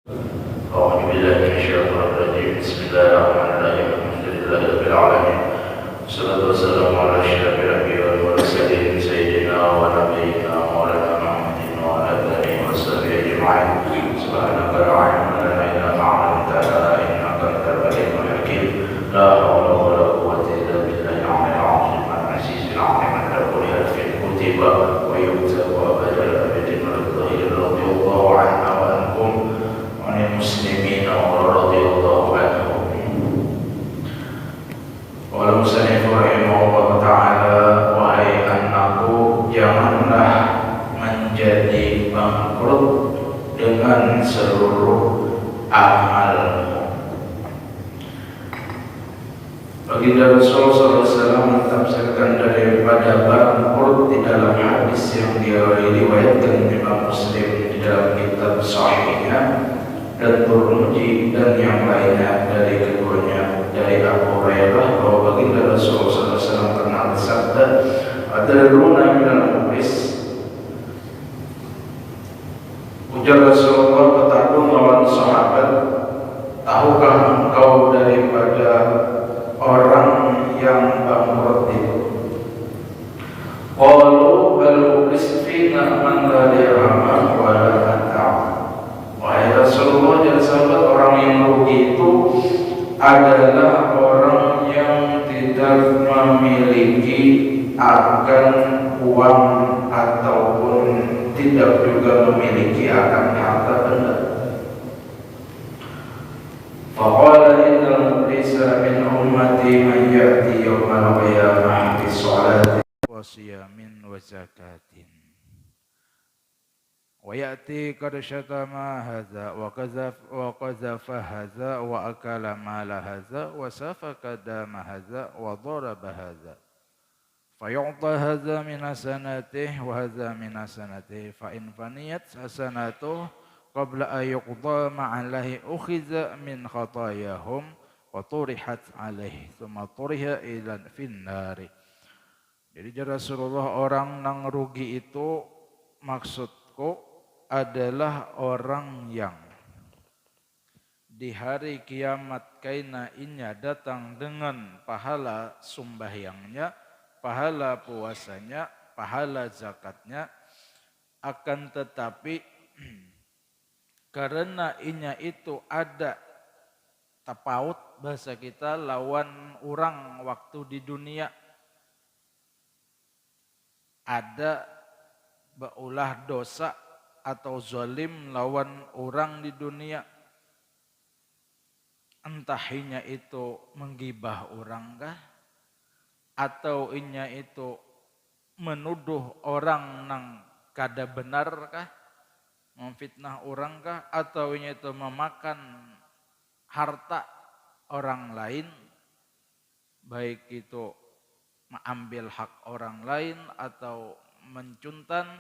أعوذ بالله من الشيطان الرجيم بسم الله الرحمن الرحيم الحمد لله رب العالمين والصلاة والسلام على أشرف الأنبياء والمرسلين سيدنا ونبينا مولانا محمد وعلى آله وصحبه أجمعين سبحانك لا علم لنا إلا ما علمتنا إنك أنت العليم الحكيم لا حول ولا قوة إلا بالله العلي العظيم العزيز العظيم الذي في كتب ويكتب أبدا أبدا رضي الله عنا وعنكم وعن المسلمين ورضي الله عنهم. Qala musannif rahimahullah ta'ala, wahai anakku, janganlah menjadi bangkrut dengan seluruh amalmu. Baginda Rasulullah SAW mentafsirkan daripada bangkrut di dalam hadis yang diriwayatkan Imam Muslim di dalam kitab Sahihnya dan Tirmidzi dan yang lainnya dari keduanya dari Abu Hurairah bahwa baginda Rasulullah SAW pernah bersabda, "Adruna minal muflis." Ujar Rasulullah kepada lawan sahabat, "Tahukah engkau daripada orang yang bangkrut itu?" Qalu al-muflis fina man la dirham wa la mata'. Wahai Rasulullah, dan sahabat, orang yang rugi itu adalah orang yang tidak memiliki akan uang ataupun tidak juga memiliki akan harta benda. Faqala innal muflisa min ummati man ya'ti yawmal qiyamah bi sholati wa siyamin wa zakatin. ويأتي قد شتم هذا وقذف هذا وأكل مال هذا وسفك دم هذا وضرب هذا فيعطى هذا من حسناته وهذا من حسناته فإن فنيت حسناته قبل أن يقضى ما عليه أخذ من خطاياهم وطرحت عليه ثم طرح إلى في النار. Jadi Rasulullah, orang nang rugi itu maksudku adalah orang yang di hari kiamat kaina inya datang dengan pahala sumbahyangnya, pahala puasanya, pahala zakatnya, akan tetapi karena inya itu ada tapaut bahasa kita lawan orang waktu di dunia, ada baulah dosa atau zalim lawan orang di dunia, entah inya itu menggibah orang kah, atau inya itu menuduh orang nang kada benar kah, memfitnah orang kah, atau inya itu memakan harta orang lain, baik itu mengambil hak orang lain atau mencuntan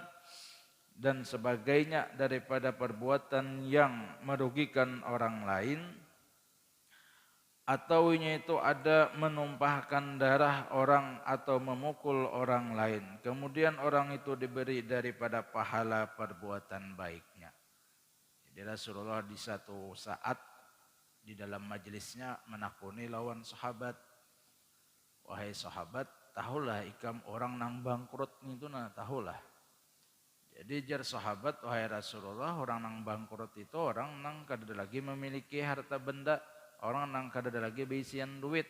dan sebagainya daripada perbuatan yang merugikan orang lain, atau itu ada menumpahkan darah orang atau memukul orang lain, kemudian orang itu diberi daripada pahala perbuatan baiknya. Jadi Rasulullah di satu saat di dalam majelisnya menakuni lawan sahabat, "Wahai sahabat, tahulah ikam orang nang bangkrut itu nah tahulah." Jadi jar sahabat, "Wahai Rasulullah, orang nang bangkrut itu orang nang kada lagi memiliki harta benda, orang nang kada lagi beisian duit."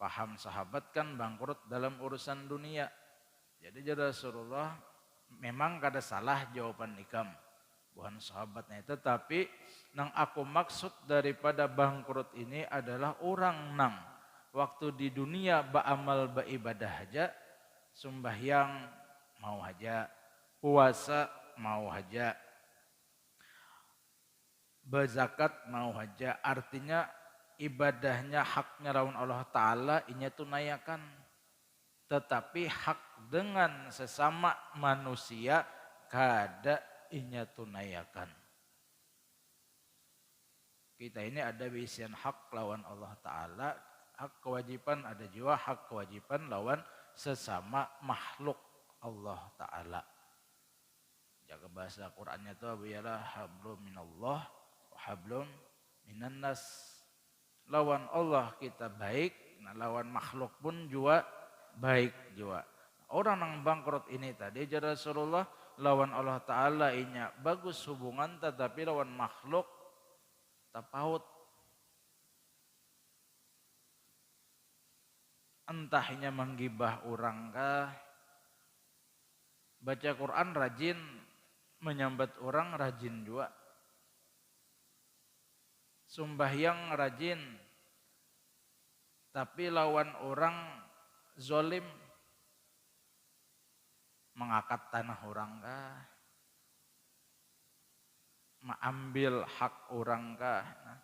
Paham sahabat kan bangkrut dalam urusan dunia. Jadi jar Rasulullah, memang kada salah jawaban ikam, bukan sahabatnya itu, tapi nang aku maksud daripada bangkrut ini adalah orang nang waktu di dunia beramal beribadah aja, sembahyang mau aja, puasa mau aja, berzakat mau aja, artinya ibadahnya haknya lawan Allah Ta'ala inya tunayakan, tetapi hak dengan sesama manusia kada inya tunayakan. Kita ini ada bisian hak lawan Allah Ta'ala, hak kewajiban, ada juga hak kewajiban lawan sesama makhluk Allah Ta'ala. Jaga bahasa Qur'annya itu biarlah hablum minallah wa hablum minan nas. Lawan Allah kita baik, nah lawan makhluk pun juga baik juga. Orang yang bangkrut ini tadi jadi Rasulullah lawan Allah Ta'ala inya bagus hubungan tetapi lawan makhluk tapaut. Entahnya menggibah orang kah, baca Quran rajin, menyambat orang rajin juga. Sembahyang rajin, tapi lawan orang zolim, mengangkat tanah orang kah, mengambil hak orang kah. Nah,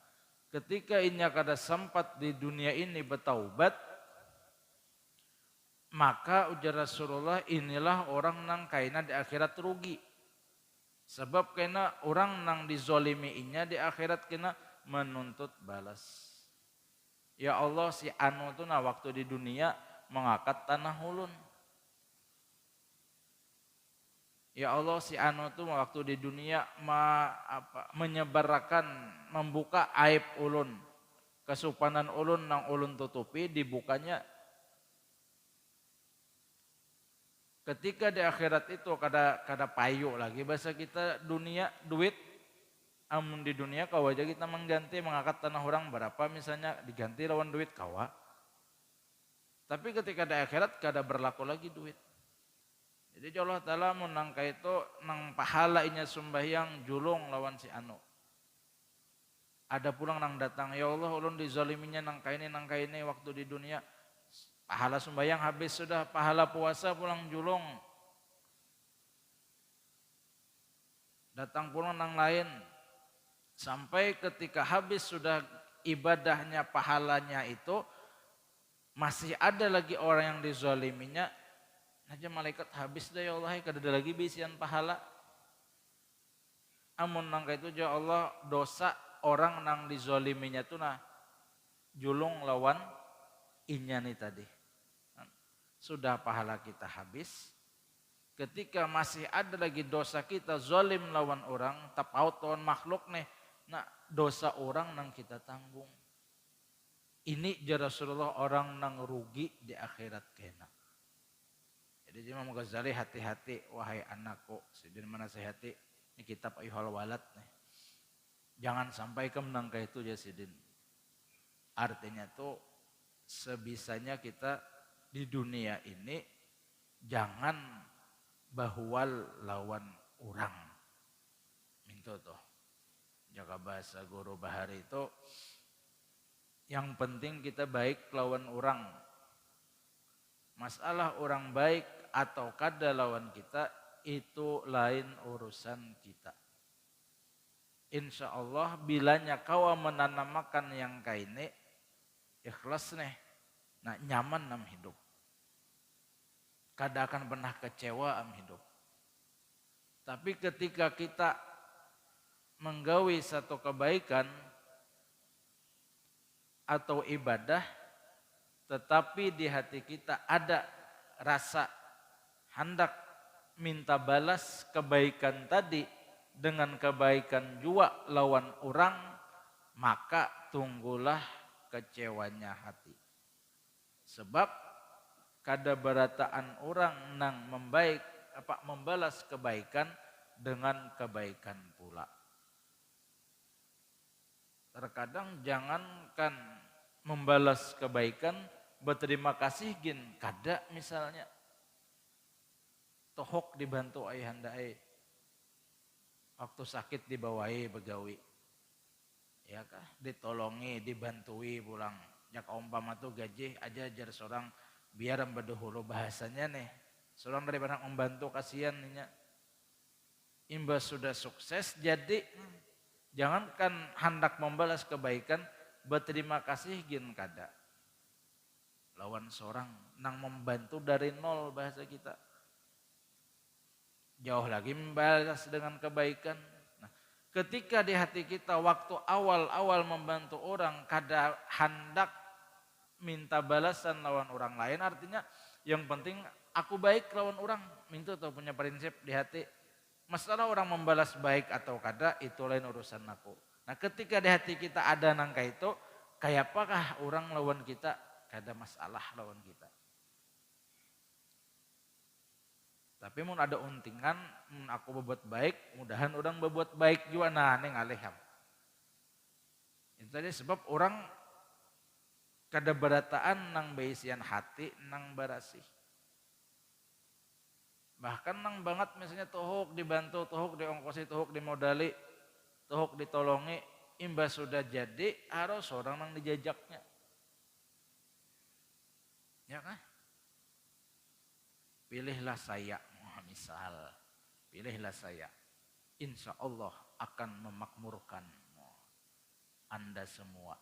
ketika inya kada sempat di dunia ini bertaubat, maka ujar Rasulullah inilah orang nang kaina di akhirat rugi. Sebab kena orang nang dizolimi inya di akhirat kena menuntut balas. Ya Allah si anu tu nah waktu di dunia mengangkat tanah ulun. Ya Allah si anu tu waktu di dunia menyebarkan membuka aib ulun. Kesupanan ulun nang ulun tutupi dibukanya. Ketika di akhirat itu kada payu lagi bahasa kita dunia duit. Amun di dunia kawa aja kita mengganti mengangkat tanah orang berapa misalnya diganti lawan duit kawa. Tapi ketika di akhirat kada berlaku lagi duit. Jadi Allah Ta'ala menangka itu nang pahala inya sembahyang julung lawan si anu. Ada pulang nang datang ya Allah ulun dizaliminya nang kaini waktu di dunia. Pahala sembahyang habis sudah, pahala puasa pulang julung. Datang pulang nang lain. Sampai ketika habis sudah ibadahnya, pahalanya itu, masih ada lagi orang yang dizaliminya. Aja malaikat habis dah ya Allah, kada ada lagi bisian pahala. Amun nang itu ya Allah dosa orang nang dizaliminya tu nah julung lawan inya nih tadi. Sudah pahala kita habis. Ketika masih ada lagi dosa kita zalim lawan orang, tapaut lawan makhluk nih. Nah, dosa orang nang kita tanggung. Ini jar Rasulullah orang nang rugi di akhirat kena. Jadi Imam Ghazali hati-hati wahai anakku, sidin menasihati ini kitab Ayyuhal Walad nih. Jangan sampai kemenang kayak itu ya sidin. Artinya tuh sebisanya kita di dunia ini jangan bahual lawan orang. Minta tuh. Jaga bahasa guru bahari itu yang penting kita baik lawan orang. Masalah orang baik atau kada lawan kita itu lain urusan kita. Insya Allah bilanya kau menanamakan yang kaini ikhlas nih. Nah nyaman dalam hidup. Kada akan pernah kecewa dalam hidup. Tapi ketika kita menggawi satu kebaikan atau ibadah, tetapi di hati kita ada rasa hendak minta balas kebaikan tadi dengan kebaikan juga lawan orang, maka tunggulah kecewanya hati. Sebab kada berataan orang nang membalas kebaikan dengan kebaikan pula. Terkadang jangankan membalas kebaikan, berterima kasih gin kada misalnya. Tohok dibantu ayahanda waktu sakit dibawahi begawi. Ya kah ditolongi, dibantui pulang. Jak umpama tuh gaji aja jar seorang biar berdahulu bahasanya nih. Seorang daripada membantu kasihan nih. Imbas sudah sukses jadi jangankan hendak membalas kebaikan, berterima kasih gin kada. Lawan seorang nang membantu dari nol bahasa kita. Jauh lagi membalas dengan kebaikan. Nah, ketika di hati kita waktu awal-awal membantu orang kada hendak minta balasan lawan orang lain, artinya yang penting aku baik lawan orang, minta tuh punya prinsip di hati. Masalah orang membalas baik atau kada itu lain urusan aku. Nah ketika di hati kita ada nangka itu, kayak apakah orang lawan kita, kada masalah lawan kita. Tapi mun ada untingan, mun aku berbuat baik, mudahan orang berbuat baik juga nah ini ngaliham. Itu tadi sebab orang kada berataan nang beisian hati nang barasih. Bahkan nang banget misalnya tohok dibantu, tohok diongkosi, tohok dimodali, tohok ditolongi, imbas sudah jadi harus orang nang dijajaknya. Ya kan? Pilihlah saya, misal. Pilihlah saya. Insya Allah akan memakmurkan Anda semua.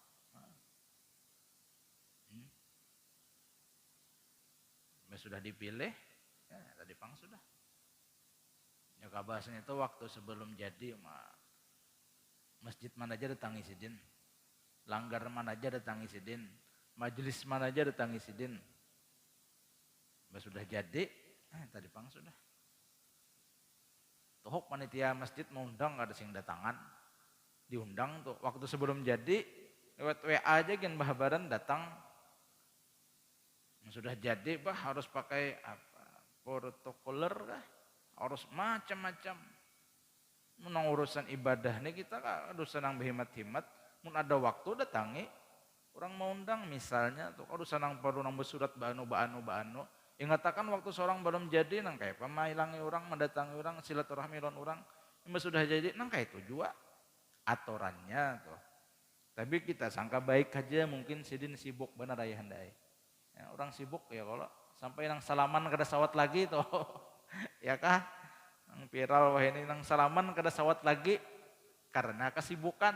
Sudah dipilih, ya, tadi pang sudah. Ya bahasanya itu waktu sebelum jadi masjid mana aja datangi sidin, langgar mana aja datangi sidin, majelis mana aja datangi sidin. Sudah jadi, tadi pang sudah. Tohok panitia masjid mengundang ada sing datangan, diundang tuh. Waktu sebelum jadi lewat WA aja gen bahabaran datang. Sudah jadi harus pakai apa? Protokoler kah? Harus macam-macam. Menang urusan ibadah nih kita kah urusan yang berhemat-hemat. Mun ada waktu datangi, orang mau undang misalnya tuh urusan yang perlu nang bersurat banu. Ingatakan waktu seorang belum jadi nang kayak pemailangi orang, mendatangi orang, silaturahmi lawan orang. Yang sudah jadi nang kayak itu juga aturannya tuh. Tapi kita sangka baik aja mungkin sidin sibuk benar ayah handai. Ya, orang sibuk ya kalau sampai nang salaman kada sawat lagi tuh. Ya kah? Nang viral wah ini nang salaman kada sawat lagi karena kesibukan.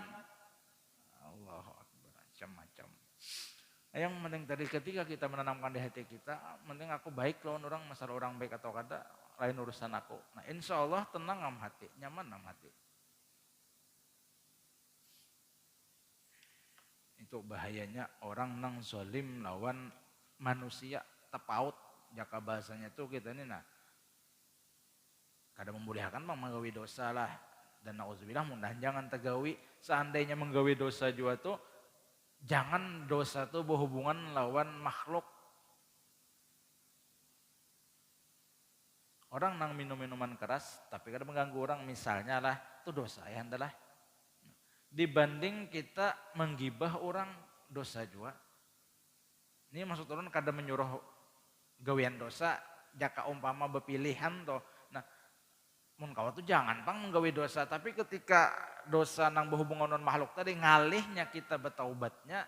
Allahu Akbar, macam-macam. Yang penting tadi ketika kita menanamkan di hati kita, penting aku baik lawan orang, masalah orang baik atau kada, lain urusan aku. Nah insya Allah tenang am hati, nyaman am hati. Itu bahayanya orang nang zolim lawan manusia tepaut, jaka bahasanya tuh kita ini nah. Kada membolehkan menggawi dosa lah. Dan na'udzubillah mudah jangan tegawi, seandainya menggawi dosa juga tuh, jangan dosa tuh berhubungan lawan makhluk. Orang nang minum minuman keras tapi kada mengganggu orang misalnya lah, itu dosa ya adalah. Dibanding kita menggibah orang dosa juga. Ini maksud orang kada menyuruh gawian dosa, jaka umpama berpilihan toh. Nah, mun kawa tuh jangan pang menggawi dosa, tapi ketika dosa nang berhubungan dengan makhluk tadi ngalihnya kita bertaubatnya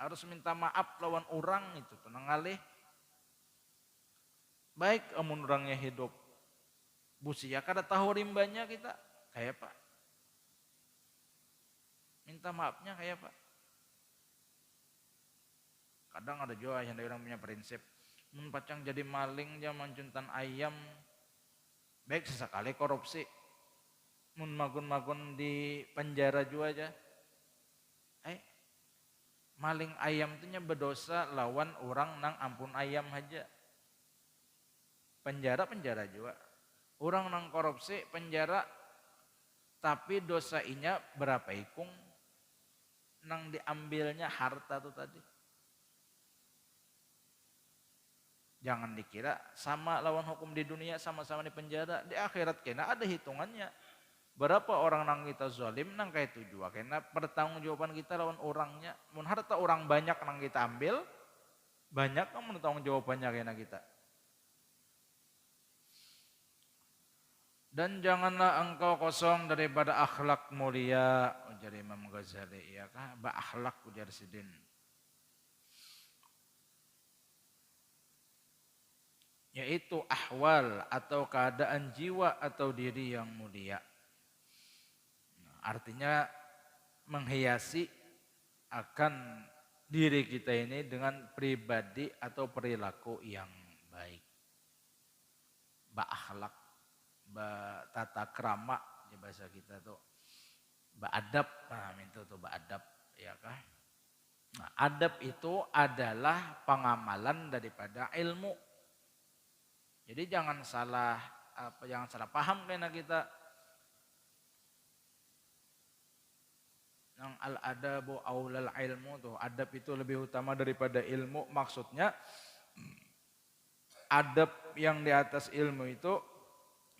harus minta maaf lawan orang itu tuh nang ngalih. Baik amun orangnya hidup busia kada tahu rimbanya kita kayak apa? Minta maafnya kayak apa? Kadang ada juga yang orang punya prinsip, mun pacang jadi maling dia mancuntan ayam, baik sesekali korupsi, mun magun-magun di penjara juga aja. Maling ayam itu nya berdosa lawan orang nang ampun ayam aja. Penjara juga. Orang nang korupsi penjara, tapi dosa inya berapa ikung nang diambilnya harta tuh tadi. Jangan dikira sama lawan hukum di dunia sama-sama di penjara, di akhirat kena ada hitungannya. Berapa orang nang kita zalim nang kayak itu juga kena pertanggungjawaban kita lawan orangnya. Mun harta orang banyak nang kita ambil, banyak kan menanggung jawabannya kena kita. Dan janganlah engkau kosong daripada akhlak mulia, ujar Imam Ghazali, ya kah? Ba akhlak ujar sidin. Yaitu ahwal atau keadaan jiwa atau diri yang mulia. Artinya menghiasi akan diri kita ini dengan pribadi atau perilaku yang baik. Ba'akhlak, tata krama di bahasa kita tuh. Ba'adab, nah itu tuh ba'adab, ya kah? Nah, adab itu adalah pengamalan daripada ilmu. Jadi jangan salah jangan salah paham karena kita yang al-adabu aulal ilmu tuh, adab itu lebih utama daripada ilmu. Maksudnya adab yang di atas ilmu itu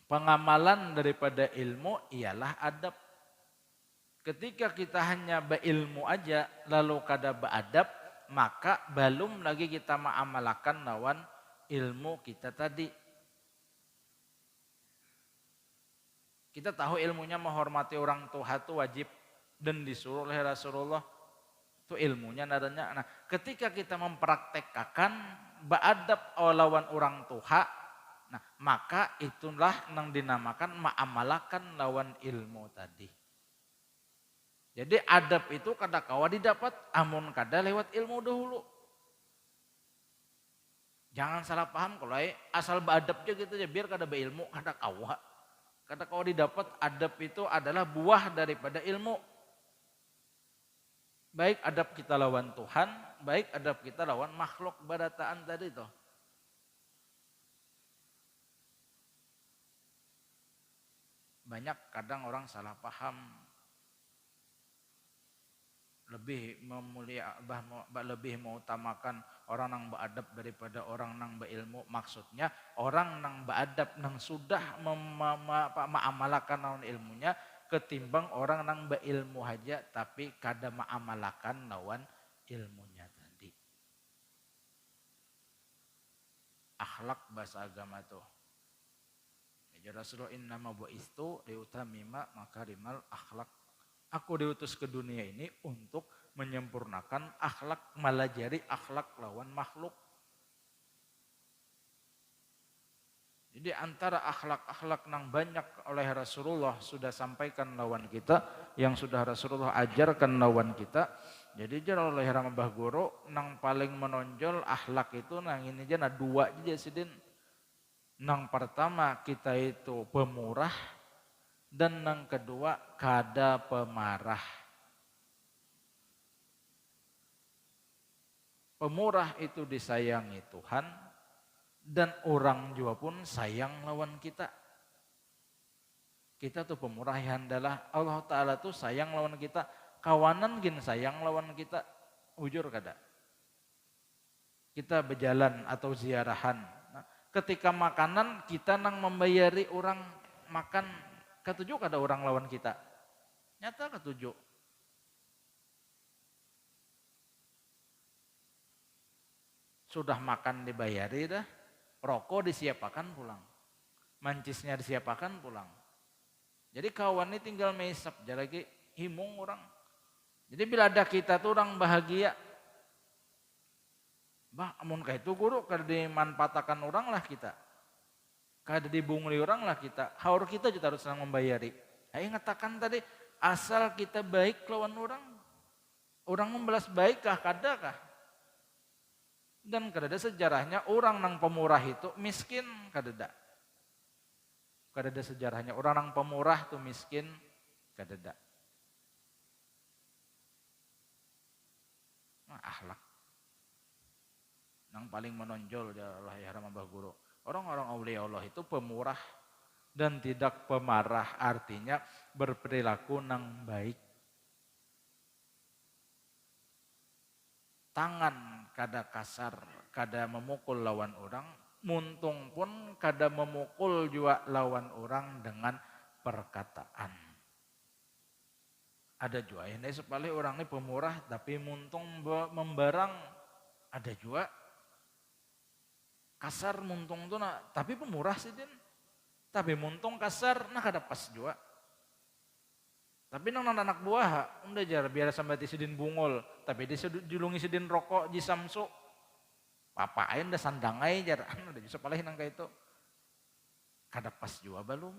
pengamalan daripada ilmu ialah adab. Ketika kita hanya berilmu aja lalu kada beadab, maka belum lagi kita mengamalkan lawan ilmu kita tadi. Kita tahu ilmunya menghormati orang tua itu wajib dan disuruh oleh Rasulullah, itu ilmunya nadanya. Nah, ketika kita mempraktekkan beadab lawan orang tua, nah maka itulah yang dinamakan mengamalkan lawan ilmu tadi. Jadi adab itu kada kawa didapat amun kada lewat ilmu dahulu. Jangan salah paham kalau asal beadab aja gitu aja biar kada beilmu kada kawa. Kada kawa didapat. Adab itu adalah buah daripada ilmu. Baik adab kita lawan Tuhan, baik adab kita lawan makhluk barataan tadi toh. Banyak kadang orang salah paham, lebih lebih mengutamakan orang yang beradab daripada orang yang berilmu. Maksudnya orang yang beadab yang sudah mengamalkan lawan ilmunya ketimbang orang yang berilmu aja tapi kada mengamalkan lawan ilmunya tadi. Akhlak bahasa agama tuh. Ya Rasulullah innama bu'istu liutamima makarimal akhlak. Aku diutus ke dunia ini untuk menyempurnakan akhlak, melajari akhlak lawan makhluk. Jadi antara akhlak-akhlak yang banyak oleh Rasulullah sudah sampaikan lawan kita, yang sudah Rasulullah ajarkan lawan kita. Jadi jangan oleh Ramabah Guru, yang paling menonjol akhlak itu nang ini aja dua aja sidin. Yang pertama kita itu pemurah dan yang kedua kada pemarah. Pemurah itu disayangi Tuhan. Dan orang juga pun sayang lawan kita. Kita tuh pemurah yang adalah Allah Ta'ala tuh sayang lawan kita. Kawanan gin sayang lawan kita. Ujur kada. Kita berjalan atau ziarahan. Nah, ketika makanan kita nang membayari orang makan. Ketujuh kada orang lawan kita. Nyata ketujuh. Sudah makan dibayari dah. Rokok disiapakan pulang. Mancisnya disiapakan pulang. Jadi kawan ini tinggal mesap. Jadi lagi himung orang. Jadi bila ada kita tuh orang bahagia. Bah amun kayak itu guru. Kada dimanfaatkan orang lah kita. Kada dibungli orang lah kita. Haur kita juga harus senang membayari. Ayo ngatakan tadi. Asal kita baik lawan orang. Orang membalas baik kah kada kah? Dan kadada sejarahnya orang nang pemurah itu miskin kadada. Kadada sejarahnya orang nang pemurah itu miskin kadada. Nah, akhlak nang paling menonjol ya Allah ya Ramabah Guru. Orang-orang aulia Allah itu pemurah dan tidak pemarah, artinya berperilaku nang baik. Tangan kada kasar, kada memukul lawan orang, muntung pun kada memukul juga lawan orang dengan perkataan. Ada juga ini sepali orang ini pemurah tapi muntung membarang, ada juga kasar muntung tuh nah, tapi pemurah sih din, tapi muntung kasar nah kada pas juga. Tapi nang anak buah, udah jar biar sampai sidin bungol, tapi dia julungi sidin rokok di samsu. Papain dah sandangai jar, udah bisa palahin nang kayak itu. Kada pas juga belum.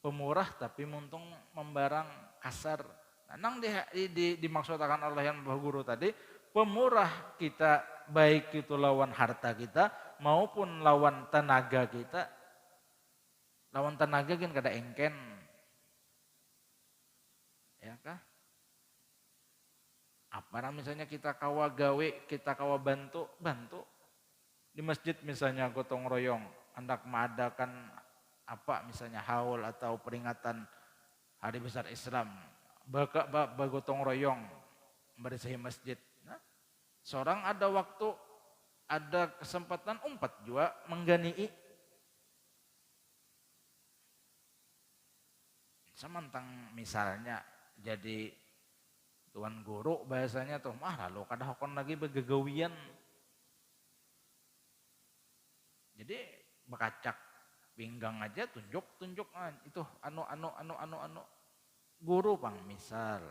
Pemurah tapi muntung membarang kasar. Nah, nang dimaksudkan Allah yang Guru tadi, pemurah kita baik itu lawan harta kita maupun lawan tenaga kita. Lawan tenaga kan kada engken. Ya kah? Apa misalnya kita kawa gawe, kita kawa bantu. Di masjid misalnya gotong royong, hendak mengadakan apa misalnya haul atau peringatan hari besar Islam, bergotong royong membersihi masjid. Nah, seorang ada waktu, ada kesempatan umpat juga mengganii. Semantang misalnya jadi tuan guru bahasanya tuh mah lalu kada hokon lagi begegawian. Jadi bekacak pinggang aja tunjuk itu anu guru pang misal,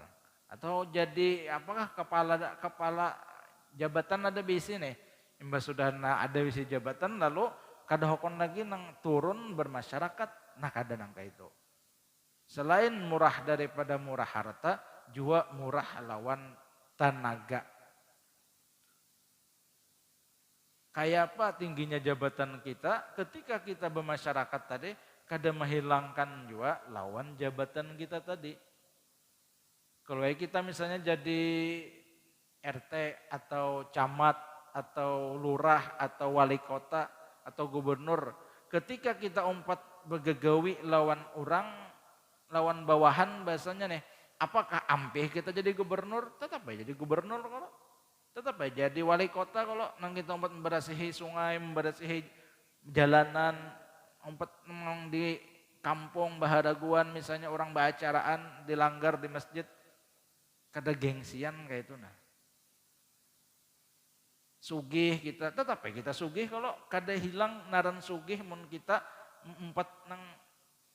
atau jadi apakah kepala jabatan ada bisi nih, imbas sudah ada bisi jabatan lalu kada hokon lagi nang turun bermasyarakat, nah kada nangka itu. Selain murah daripada murah harta, juga murah lawan tenaga. Kayak apa tingginya jabatan kita ketika kita bermasyarakat tadi, kada menghilangkan juga lawan jabatan kita tadi. Kalau kita misalnya jadi RT atau camat atau lurah atau wali kota atau gubernur, ketika kita umpat begegawi lawan orang, lawan bawahan bahasanya nih, apakah ampih kita jadi gubernur? Tetap aja jadi gubernur kalau. Tetap aja jadi wali kota kalau nang kita umpat membersihi sungai, membersihi jalanan, umpat memang di kampung baharaguan misalnya orang baacaraan dilanggar di masjid, kada gengsian kayak itu nah. Sugih kita, tetap aja kita sugih kalau kada hilang naran sugih mun kita umpat nang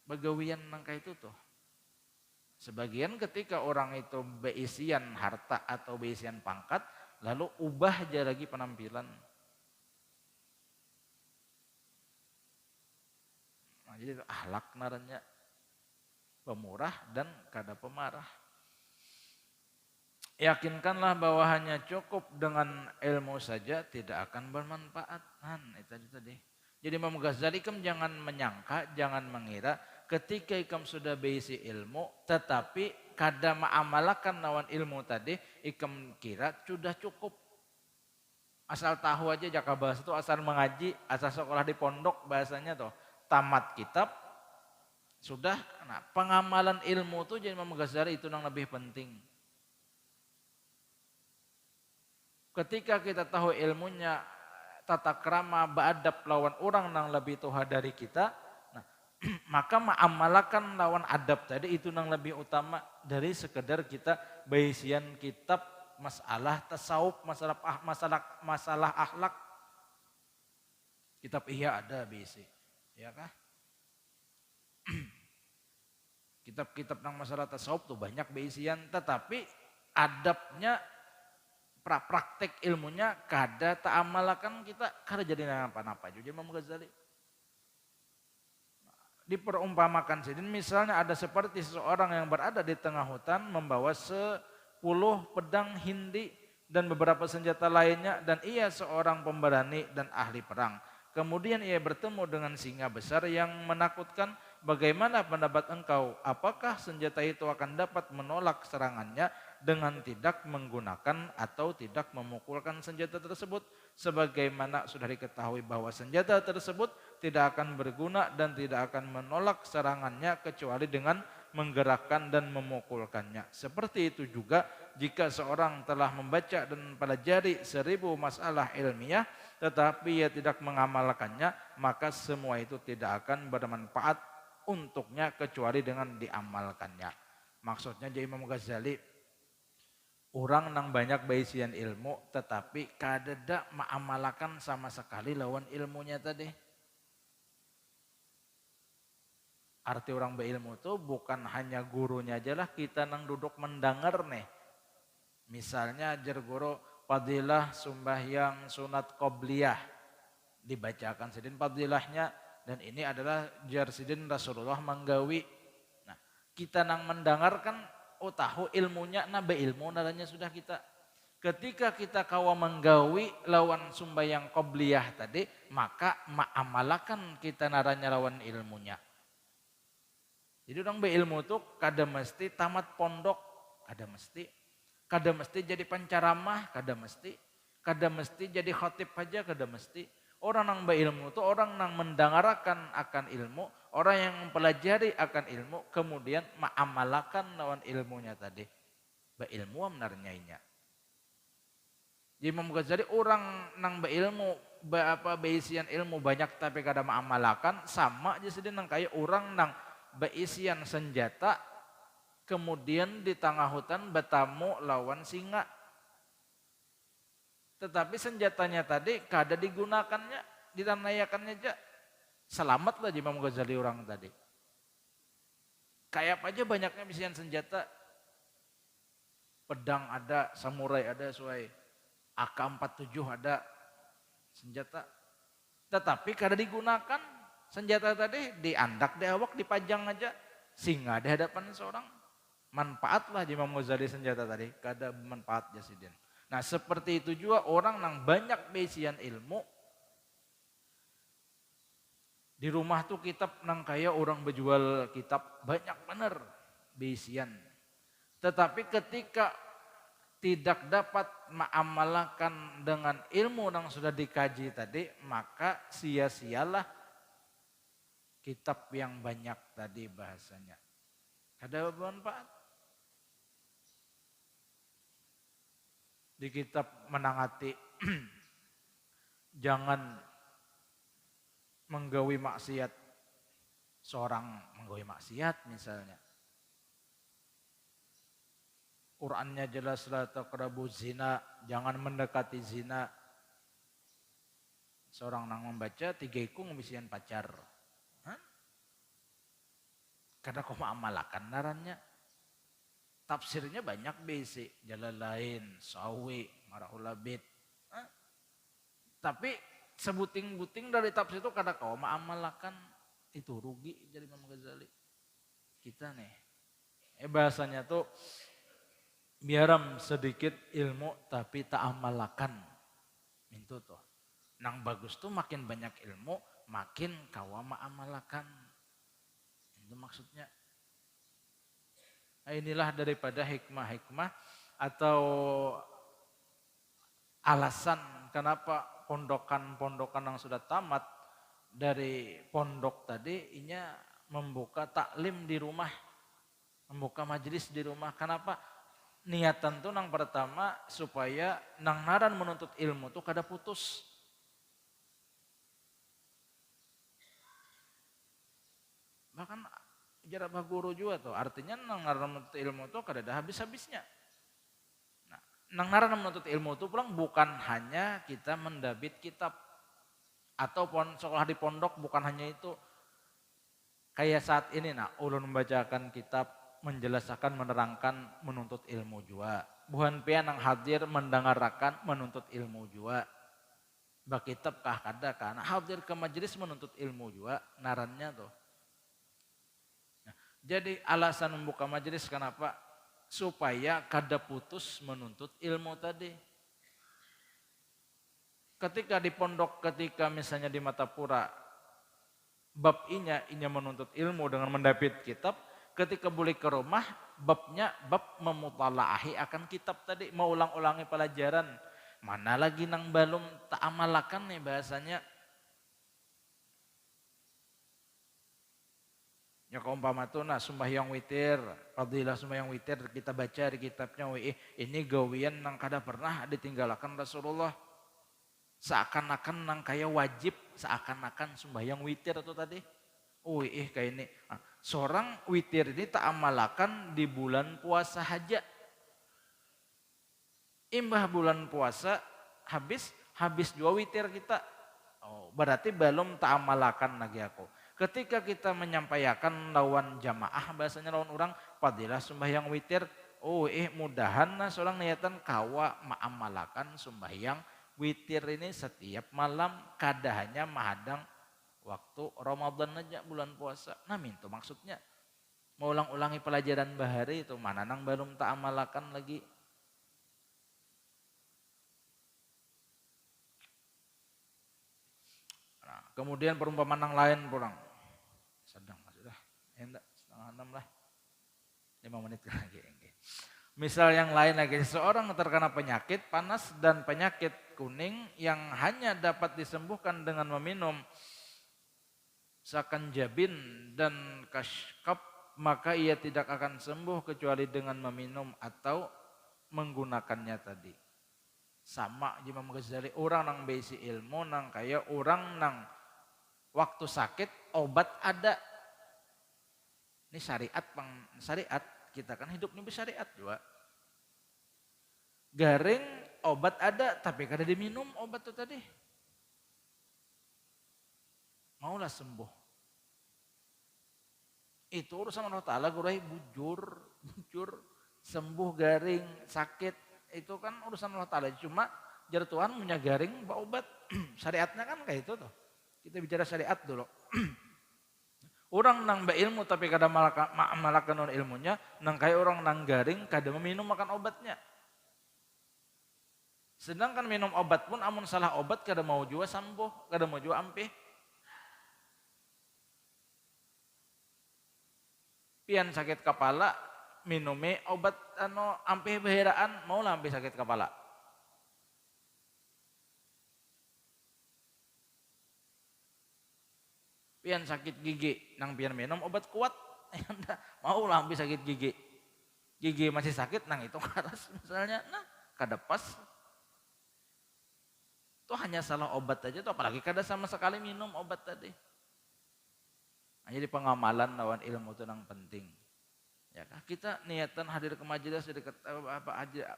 bagawian nang kayak itu tuh. Sebagian ketika orang itu beisian harta atau beisian pangkat, lalu ubah aja lagi penampilan. Nah, jadi itu ahlak narannya pemurah dan kada pemarah. Yakinkanlah bahwa hanya cukup dengan ilmu saja tidak akan bermanfaat. Itu tadi. Jadi Imam Ghazali jangan menyangka, jangan mengira ketika ikam sudah beisi ilmu tetapi kada ma'amalakan lawan ilmu tadi, ikam kira sudah cukup. Asal tahu aja jaka bahasa itu, asal mengaji, asal sekolah di pondok bahasanya tuh, tamat kitab sudah. Nah, pengamalan ilmu tuh jadi Imam Ghazali itu yang lebih penting. Ketika kita tahu ilmunya, tata krama, beadab lawan orang yang lebih tua dari kita, nah, maka ma'amalakan lawan adab tadi itu yang lebih utama dari sekedar kita baisian kitab masalah tasawuf, masalah akhlak. Kitab Ihya ada bisi, ya kah? Kitab-kitab yang masalah tasawuf tuh banyak baisian, tetapi adabnya, praktek ilmunya kada ta'amalakan kita, kada jadi apa-apa juga Imam Ghazali. Diperumpamakan sedin misalnya ada seperti seseorang yang berada di tengah hutan membawa 10 pedang hindi dan beberapa senjata lainnya, dan ia seorang pemberani dan ahli perang. Kemudian ia bertemu dengan singa besar yang menakutkan. Bagaimana pendapat engkau? Apakah senjata itu akan dapat menolak serangannya dengan tidak menggunakan atau tidak memukulkan senjata tersebut? Sebagaimana sudah diketahui bahwa senjata tersebut tidak akan berguna dan tidak akan menolak serangannya kecuali dengan menggerakkan dan memukulkannya. Seperti itu juga jika seorang telah membaca dan mempelajari 1000 masalah ilmiah tetapi ia tidak mengamalkannya, maka semua itu tidak akan bermanfaat untuknya kecuali dengan diamalkannya. Maksudnya jadi Imam Ghazali, orang nang banyak baisian ilmu tetapi kadeda ma'amalakan sama sekali lawan ilmunya tadi. Arti orang berilmu itu bukan hanya gurunya aja lah, kita nang duduk mendengar nih. Misalnya ajar guru fadilah sembahyang sunat qobliyah, dibacakan sedin fadilahnya, dan ini adalah jar sidin Rasulullah menggawi. Nah, kita nang mendengarkan, oh tahu ilmunya, nah beilmu naranya sudah kita. Ketika kita kawa menggawi lawan sembahyang qobliyah tadi, maka ma'amalakan kita naranya lawan ilmunya. Jadi orang beilmu tuh kada mesti tamat pondok, kada mesti jadi penceramah, kada mesti jadi khatib aja, kada mesti. Orang nang berilmu itu orang nang mendengarkan akan ilmu, orang yang mempelajari akan ilmu, kemudian mengamalkan lawan ilmunya tadi. Berilmu menarnyainya. Jadi Imam Ghazali orang nang beilmu, beisian ilmu banyak tapi kada mengamalkan, sama aja sedih nang kayak orang nang beisian senjata, kemudian di tengah hutan bertamu lawan singa. Tetapi senjatanya tadi kada digunakannya, ditanayakannya aja. Selamatlah Imam Ghazali orang tadi. Kayak apa aja banyaknya bisian senjata. Pedang ada, samurai ada, suai. AK-47 ada senjata. Tetapi kada digunakan senjata tadi, diandak di awak, dipajang aja. Singa di hadapan seorang. Manfaatlah Imam Ghazali senjata tadi, kada manfaat jasidin. Nah seperti itu juga orang yang banyak beisian ilmu. Di rumah tuh kitab nang kaya orang berjual kitab banyak bener beisian. Tetapi ketika tidak dapat mengamalkan dengan ilmu yang sudah dikaji tadi, maka sia-sialah kitab yang banyak tadi bahasanya. Ada bermanfaat. Di kitab menangati jangan menggawi maksiat, seorang menggawi maksiat misalnya. Qurannya jelas la taqrabu zina, jangan mendekati zina. Seorang nang membaca 3 ikung ngabisian pacar. Karena kau mengamalkan narannya. Tafsirnya banyak basic, Jalalain, Sawi, Marahul Labid. Tapi sebuting-buting dari tafsir itu kada kau mengamalkan, itu rugi jadi Imam Ghazali. Kita nih, bahasanya tuh biaram sedikit ilmu tapi tak amalkan. Itu tuh. Nang bagus tuh makin banyak ilmu, makin kau mengamalkan. Itu maksudnya. Nah, inilah daripada hikmah-hikmah atau alasan kenapa pondokan-pondokan yang sudah tamat dari pondok tadi inya membuka taklim di rumah, membuka majelis di rumah. Kenapa? Niatan tuh nang pertama supaya nang naran menuntut ilmu tuh kada putus. Bahkan jarak guru juga tuh, artinya nang naran menuntut ilmu tuh kada ada habis-habisnya. Nah, nang naran menuntut ilmu tuh pulang bukan hanya kita mendabit kitab atau sekolah di pondok, bukan hanya itu. Kayak saat ini ulun membacakan kitab, menjelaskan, menerangkan, menuntut ilmu juga. Buhan pian nang hadir mendengarkan, menuntut ilmu juga. Bakitab kah kada kan hadir ke majelis menuntut ilmu juga narannya tuh. Jadi alasan membuka majelis kenapa? Supaya kada putus menuntut ilmu tadi. Ketika di pondok, ketika misalnya di Matapura, bab inya menuntut ilmu dengan mendapit kitab, ketika balik ke rumah, babnya bab memutalaahi akan kitab tadi, mengulang-ulangi pelajaran. Mana lagi nang belum tak amalakan nih bahasanya. Ya keumpama tuh sembahyang witir, fadilah sembahyang witir kita baca di kitabnya, ini gawian nang kada pernah ditinggalkan Rasulullah. Seakan-akan nang kaya wajib, seakan-akan sembahyang witir itu tadi. Kayak ini. Seorang witir ini tak amalakan di bulan puasa saja. Imbah bulan puasa habis 2 witir kita. Berarti belum tak amalakan lagi aku. Ketika kita menyampaikan lawan jamaah, bahasanya lawan orang, fadilah sembahyang witir, mudahan seorang niatan kawa mengamalkan sembahyang witir ini setiap malam, kada hanya menghadang waktu Ramadan aja bulan puasa. Nah itu maksudnya. Mengulang-ulangi pelajaran bahari itu mana nang belum tak amalakan lagi. Nah, kemudian perumpamaan yang lain pulang. Sedang sudah. Enggak, 5:30 lah. 5 menit lagi. Misal yang lain lagi, seseorang terkena penyakit panas dan penyakit kuning yang hanya dapat disembuhkan dengan meminum sakanjabin dan kashkap, maka ia tidak akan sembuh kecuali dengan meminum atau menggunakannya tadi. Sama Imam Ghazali, orang nang besi ilmu nang kaya orang nang waktu sakit obat ada. Ini syariat syariat kita kan hidup ini bersyariat juga. Garing obat ada tapi kada diminum obat itu tadi. Maulah sembuh. Itu urusan Allah Ta'ala, gurai bujur, sembuh garing, sakit, itu kan urusan Allah Ta'ala. Cuma jar Tuhan punya garing, obat, syariatnya kan kayak itu tuh. Kita bicara syariat dulu. Orang nang ilmu tapi kada malakan ilmunya, nang kayak orang nang garing, kada meminum makan obatnya. Sedangkan minum obat pun amun salah obat kada mau jua sembuh, kada mau jua ampih. Pian sakit kepala, minumi obat ampih beheraan, mau lah ampih sakit kepala. Pian sakit gigi, nang pian minum obat kuat, mau lah ampih sakit gigi. Gigi masih sakit, nang itu karas misalnya, nah kada pas. Itu hanya salah obat aja tuh, apalagi kada sama sekali minum obat tadi. Jadi pengamalan lawan ilmu itu yang penting. Ya kah? Kita niatan hadir ke majelis,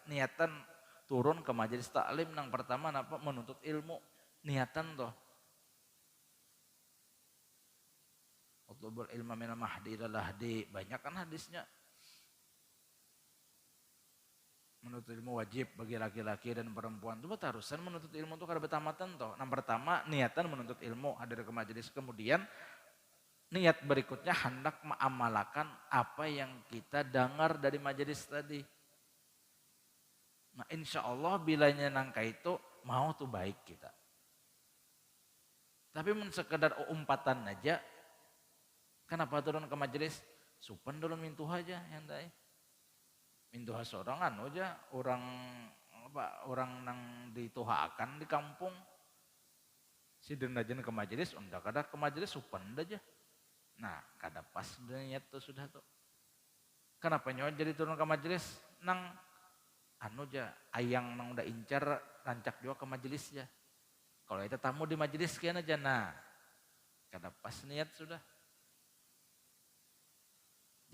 niatan turun ke majelis taklim yang pertama napa menuntut ilmu, niatan toh. Utlubul ilma minal mahdi ilal lahdi, banyak kan hadisnya. Menuntut ilmu wajib bagi laki-laki dan perempuan. Itu tarusan menuntut ilmu itu kada betamatan toh. Yang pertama niatan menuntut ilmu hadir ke majelis, kemudian niat berikutnya hendak mengamalkan apa yang kita dengar dari majelis tadi. Nah insya Allah bilanya nangka itu mau tuh baik kita. Tapi sekedar umpatan aja, kenapa turun ke majelis? Supan turun mintuh aja yang dai. Mintuh seorang aja, orang nang dituhakan di kampung. Si dendajan ke majelis, undak kada ke majelis supan aja. Nah, kada pas niat tuh sudah tuh. Kenapa nyawa jadi turun ke majelis? Nang ayang nang udah incar rancak juga ke majelis ya. Kalau itu tamu di majelis kian aja, nah kada pas niat sudah.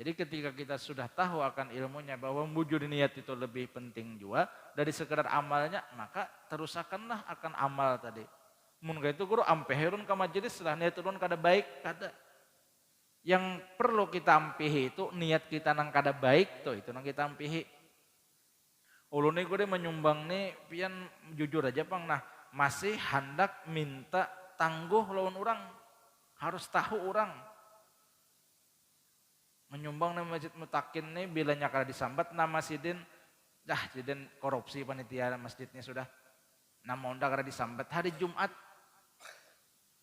Jadi ketika kita sudah tahu akan ilmunya bahwa wujud niat itu lebih penting juga dari sekedar amalnya, maka terusakanlah akan amal tadi. Mun itu guru ampe herun ke majelis setelah niat turun kada baik kada. Yang perlu kita ampihi itu niat kita nang kada baik tuh, itu nang kita ampihi. Ulun nih gue menyumbang nih pian jujur aja pang, nah masih hendak minta tangguh lawan orang, harus tahu orang. Menyumbang nih masjid mutakin nih bilanya kada disambat nama sidin, sidin korupsi panitia masjidnya sudah. Nama onda kada disambat hari Jumat.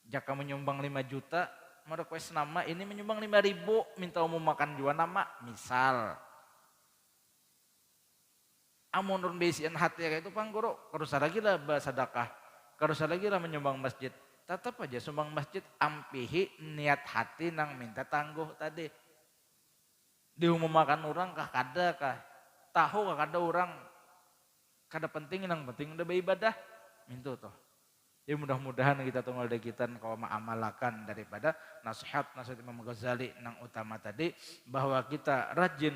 Jaka menyumbang 5 juta, merequest nama ini menyumbang 5.000, minta umum makan juga nama, misal. Amun run besian hati kayak itu pang guru, karusa lagi lah sedekah, karusa lagi lah menyumbang masjid. Tetap aja sumbang masjid ampihi niat hati nang minta tangguh tadi. Diumumkan orang kah kada kah, tahu kah kada orang, kada penting nang penting udah beribadah, minta toh. Jadi mudah-mudahan kita tunggal dekitan kalau mengamalkan daripada nasihat Imam Ghazali nang utama tadi, bahwa kita rajin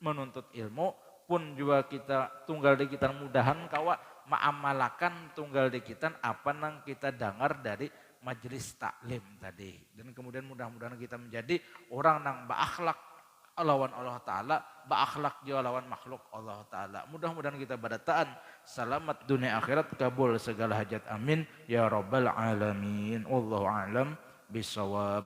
menuntut ilmu pun juga kita tunggal dekitan mudahan kawa mengamalkan tunggal dekitan apa nang kita dengar dari majelis taklim tadi. Dan kemudian mudah-mudahan kita menjadi orang nang berakhlak lawan Allah Ta'ala, berakhlak juga lawan makhluk Allah Ta'ala. Mudah-mudahan kita badataan selamat dunia akhirat, kabul segala hajat, amin ya rabbal alamin. Wallahu a'lam bisawab.